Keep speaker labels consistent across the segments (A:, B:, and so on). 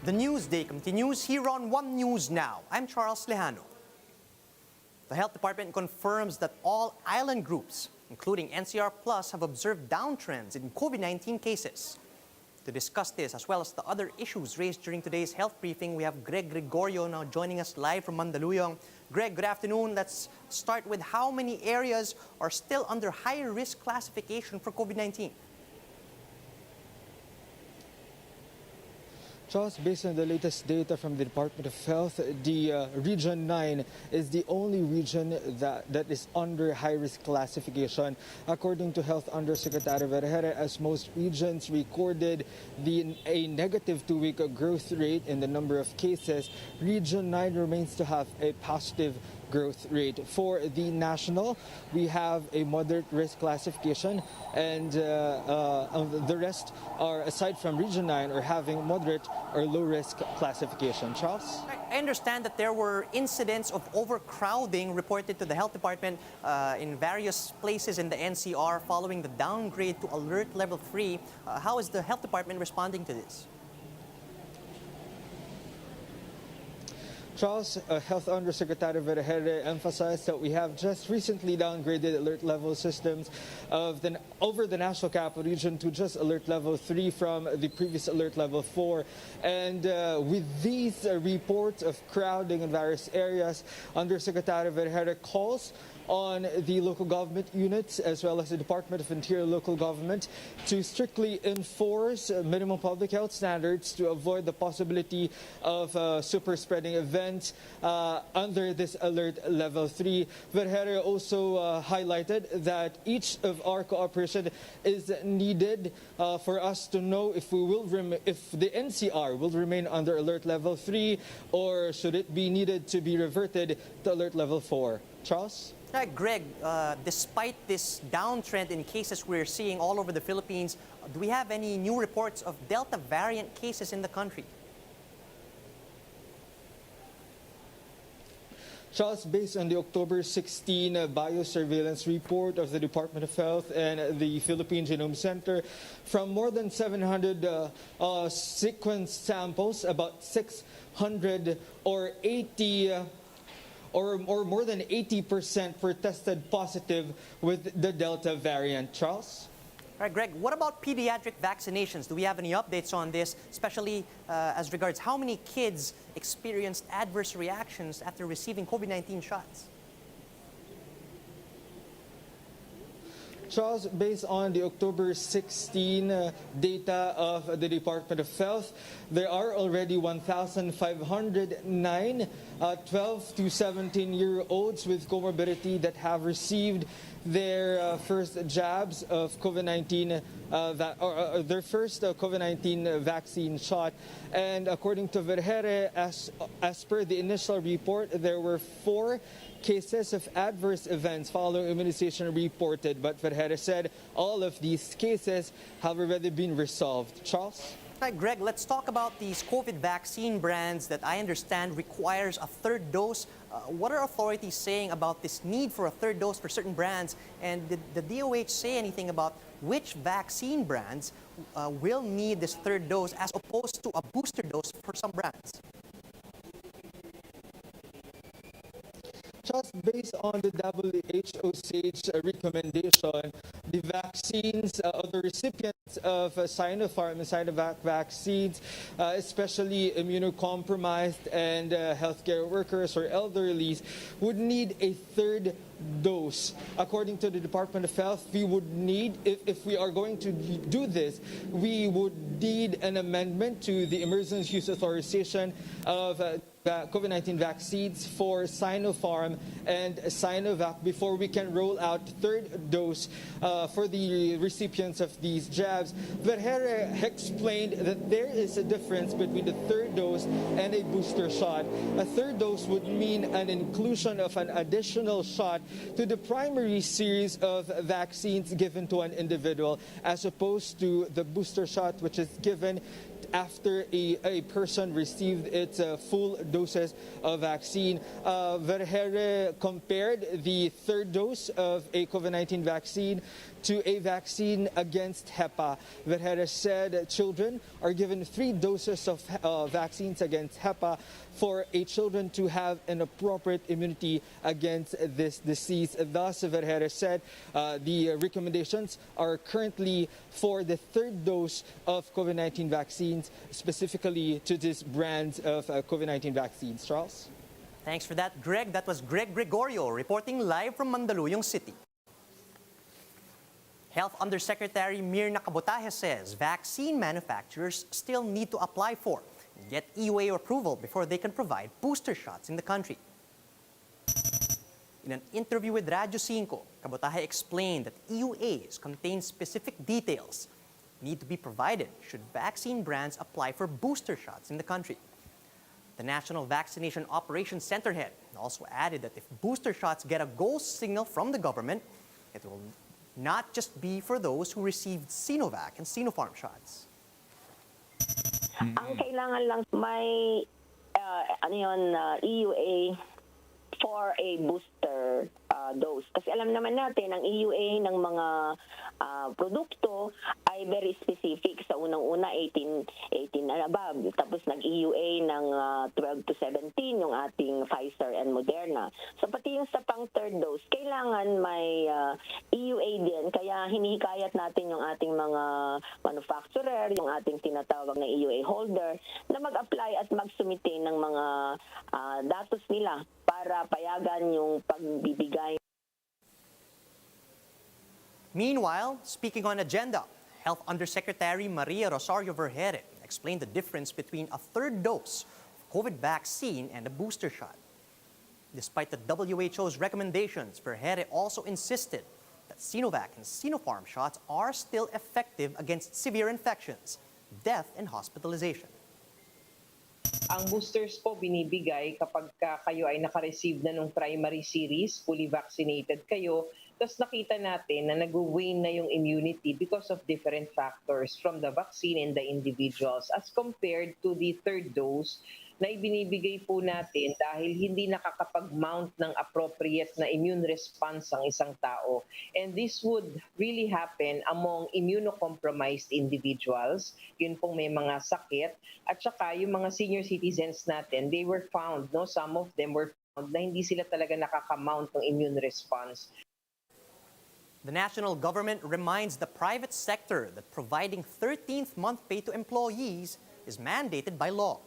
A: The Newsday continues here on One News Now. I'm Charles Lejano. The Health Department confirms that all island groups, including NCR Plus, have observed downtrends in COVID-19 cases. To discuss this, as well as the other issues raised during today's health briefing, we have Greg Gregorio now joining us live from Mandaluyong. Greg, good afternoon. Let's start with how many areas are still under higher risk classification for COVID-19?
B: Charles, based on the latest data from the Department of Health, the Region 9 is the only region that is under high-risk classification. According to Health Undersecretary Vergere, as most regions recorded a negative 2-week growth rate in the number of cases, Region 9 remains to have a positive growth rate. For the national, we have a moderate risk classification, and the rest are, aside from Region 9, are having moderate or low risk classification. Charles?
A: I understand that there were incidents of overcrowding reported to the Health Department in various places in the NCR following the downgrade to Alert Level 3. How is the Health Department responding to this?
B: Charles, Health Undersecretary Vergere emphasized that we have just recently downgraded alert level systems over the National Capital Region to just alert level 3 from the previous alert level 4. And with these reports of crowding in various areas, Undersecretary Vergere calls on the local government units as well as the Department of Interior local government to strictly enforce minimum public health standards to avoid the possibility of super spreading events under this alert level 3. Vergere also highlighted that each of our cooperation is needed for us to know if the NCR will remain under alert level 3 or should it be needed to be reverted to alert level 4. Charles?
A: Greg, despite this downtrend in cases we're seeing all over the Philippines, do we have any new reports of Delta variant cases in the country?
B: Charles, based on the October 16 biosurveillance report of the Department of Health and the Philippine Genome Center, from more than 700 sequence samples, about 600 or 80 or more than 80% were tested positive with the Delta variant. Charles?
A: All right, Greg, what about pediatric vaccinations? Do we have any updates on this, especially as regards how many kids experienced adverse reactions after receiving COVID-19 shots?
B: Charles, based on the October 16 data of the Department of Health, there are already 1,509 12 to 17-year-olds with comorbidity that have received their first jabs of COVID-19, their first COVID-19 vaccine shot. And according to Vergere, as per the initial report, there were 4 cases of adverse events following immunization reported, but Vergere said all of these cases have already been resolved. Charles?
A: Hi, Greg, let's talk about these COVID vaccine brands that I understand requires a third dose. What are authorities saying about this need for a third dose for certain brands? And did the DOH say anything about which vaccine brands will need this third dose as opposed to a booster dose for some brands?
B: Just based on the WHO SAGE recommendation, the vaccines, the recipients of Sinopharm and Sinovac vaccines, especially immunocompromised and healthcare workers or elderlies, would need a third dose. According to the Department of Health, we would need, if we are going to do this, we would need an amendment to the emergency use authorization of COVID-19 vaccines for Sinopharm and Sinovac before we can roll out third dose for the recipients of these jabs. Vergere explained that there is a difference between the third dose and a booster shot. A third dose would mean an inclusion of an additional shot to the primary series of vaccines given to an individual, as opposed to the booster shot, which is given after a person received its full doses of vaccine. Vergere compared the third dose of a COVID-19 vaccine to a vaccine against HEPA. Vergere said children are given 3 doses of vaccines against HEPA for a children to have an appropriate immunity against this disease. Thus, Vergere said the recommendations are currently for the third dose of COVID-19 vaccines, specifically to this brand of COVID-19 vaccines. Charles?
A: Thanks for that, Greg. That was Greg Gregorio reporting live from Mandaluyong City. Health Undersecretary Mirna Cabotaje says vaccine manufacturers still need to apply for and get EUA approval before they can provide booster shots in the country. In an interview with Radyo 5, Cabotaje explained that EUAs contain specific details need to be provided should vaccine brands apply for booster shots in the country. The National Vaccination Operations Center head also added that if booster shots get a go signal from the government, it will not just be for those who received Sinovac and Sinopharm shots.
C: Ang kailangan lang may EUA for a booster dose. Kasi alam naman natin, ang EUA ng mga produkto ay very specific. Sa unang-una, 18 and above. Tapos nag-EUA ng 12 to 17 yung ating Pfizer and Moderna. So pati yung sa pang third dose, kailangan may EUA din. Kaya hinihikayat natin yung ating mga manufacturer, yung ating tinatawag na EUA holder, na mag-apply at mag-submit ng mga datos nila para payagan yung pagbibigay.
A: Meanwhile, speaking on agenda, Health Undersecretary Maria Rosario Vergere explained the difference between a third dose of COVID vaccine and a booster shot. Despite the WHO's recommendations, Vergere also insisted that Sinovac and Sinopharm shots are still effective against severe infections, death, and hospitalization.
D: Ang boosters po binibigay kapag kayo ay naka-receive na ng primary series, fully vaccinated kayo, tapos nakita natin na nag-wane na yung immunity because of different factors from the vaccine and the individuals as compared to the third dose na ibinibigay po natin dahil hindi nakakapag-mount ng appropriate na immune response ang isang tao. And this would really happen among immunocompromised individuals, yun pong may mga sakit, at saka yung mga senior citizens natin, they were found, some of them were found na hindi sila talaga nakaka-mount ng immune response.
A: The national government reminds the private sector that providing 13th month pay to employees is mandated by law.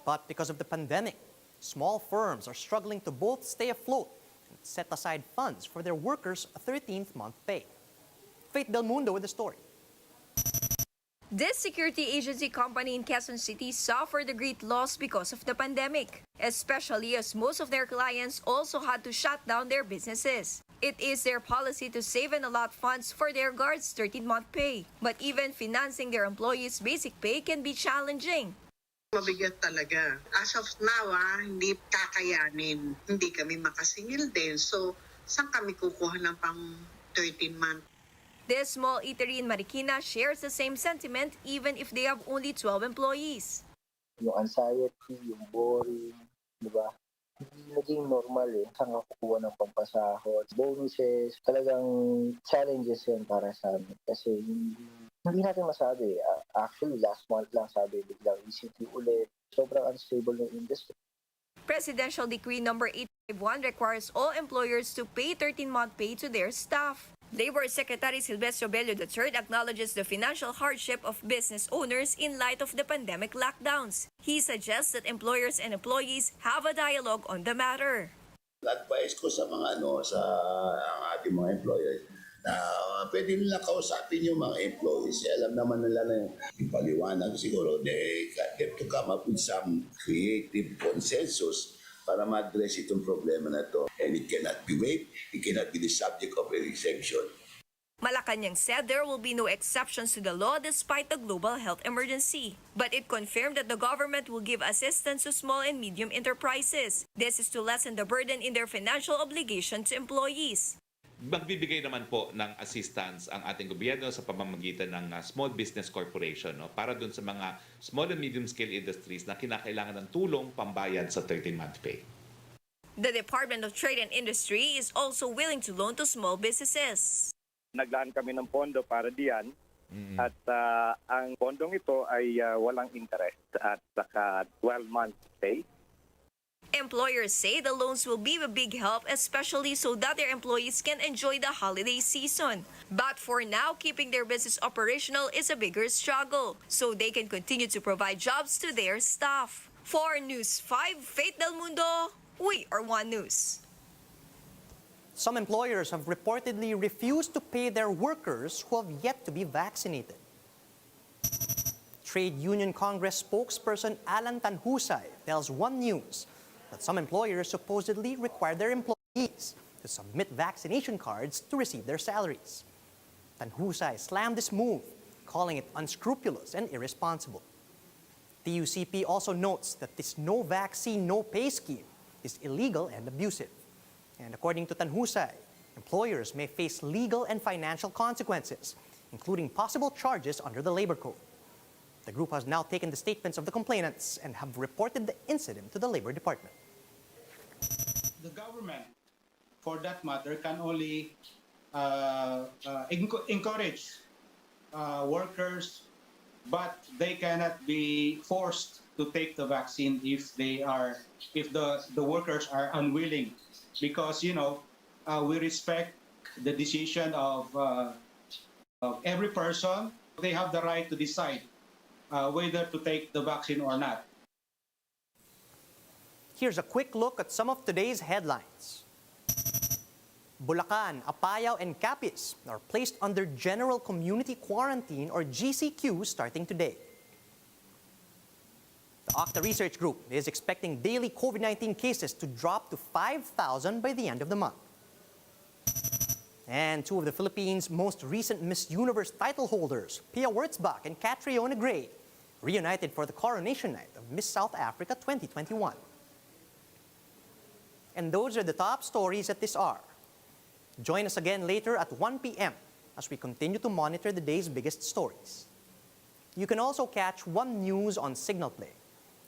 A: But because of the pandemic, small firms are struggling to both stay afloat and set aside funds for their workers' 13th month pay. Faith Del Mundo with the story.
E: This security agency company in Quezon City suffered a great loss because of the pandemic, especially as most of their clients also had to shut down their businesses. It is their policy to save and allot funds for their guards' 13th-month pay. But even financing their employees' basic pay can be challenging.
F: Mabigat talaga. As of now, hindi kakayanin. Hindi kami makasingil din. So, saan kami kukuha ng pang 13 month?
E: This small eatery in Marikina shares the same sentiment even if they have only 12 employees.
G: Yung anxiety, yung boring, di ba? Hindi naging normal Saan ka kukuha ng pampasahod, bonuses, talagang challenges yun para sa amin. Kasi hindi natin masabi. Actually, last month lang sabi, biglang ECT ulit. Sobrang unstable ng industry.
E: Presidential Decree number 851 requires all employers to pay 13-month pay to their staff. Labor Secretary Silvestre Bello III acknowledges the financial hardship of business owners in light of the pandemic lockdowns. He suggests that employers and employees have a dialogue on the matter.
H: Advice ko sa mga sa ating mga employers na pwede nila kausapin yung mga employees. Alam naman nila na yung paliwanag siguro they have to come up with some creative consensus para ma-address itong problema na to. And it cannot be waived. It cannot be the subject of an exemption.
E: Malacanang said there will be no exceptions to the law despite the global health emergency. But it confirmed that the government will give assistance to small and medium enterprises. This is to lessen the burden in their financial obligation to employees.
I: Magbibigay naman po ng assistance ang ating gobyerno sa pamamagitan ng Small Business Corporation, no, para dun sa mga small and medium scale industries na kinakailangan ng tulong pambayad sa 13-month pay.
E: The Department of Trade and Industry is also willing to loan to small businesses.
J: Naglaan kami ng pondo para diyan at ang pondong ito ay walang interest at saka 12 months pay.
E: Employers say the loans will be a big help, especially so that their employees can enjoy the holiday season. But for now, keeping their business operational is a bigger struggle, so they can continue to provide jobs to their staff. For News 5, Faith Del Mundo, we are One News.
A: Some employers have reportedly refused to pay their workers who have yet to be vaccinated. Trade Union Congress spokesperson Alan Tanhusay tells One News that some employers supposedly require their employees to submit vaccination cards to receive their salaries. Tanhusay slammed this move, calling it unscrupulous and irresponsible. TUCP also notes that this no vaccine, no pay scheme is illegal and abusive. And according to Tanhusay, employers may face legal and financial consequences, including possible charges under the Labor Code. The group has now taken the statements of the complainants and have reported the incident to the Labor Department.
K: The government, for that matter, can only encourage workers, but they cannot be forced to take the vaccine if the workers are unwilling, because we respect the decision of every person. They have the right to decide whether to take the vaccine or not.
A: Here's a quick look at some of today's headlines. Bulacan, Apayao, and Capiz are placed under General Community Quarantine or GCQ starting today. The Octa Research Group is expecting daily COVID-19 cases to drop to 5,000 by the end of the month. And two of the Philippines' most recent Miss Universe title holders, Pia Wurtzbach and Catriona Gray, reunited for the coronation night of Miss South Africa 2021. And those are the top stories at this hour. Join us again later at 1 p.m. as we continue to monitor the day's biggest stories. You can also catch One News on Signal Play.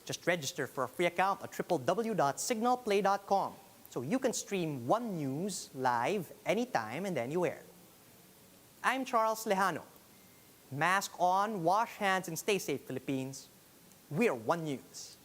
A: Just register for a free account at www.signalplay.com so you can stream One News live anytime and anywhere. I'm Charles Lejano. Mask on, wash hands, and stay safe, Philippines. We're One News.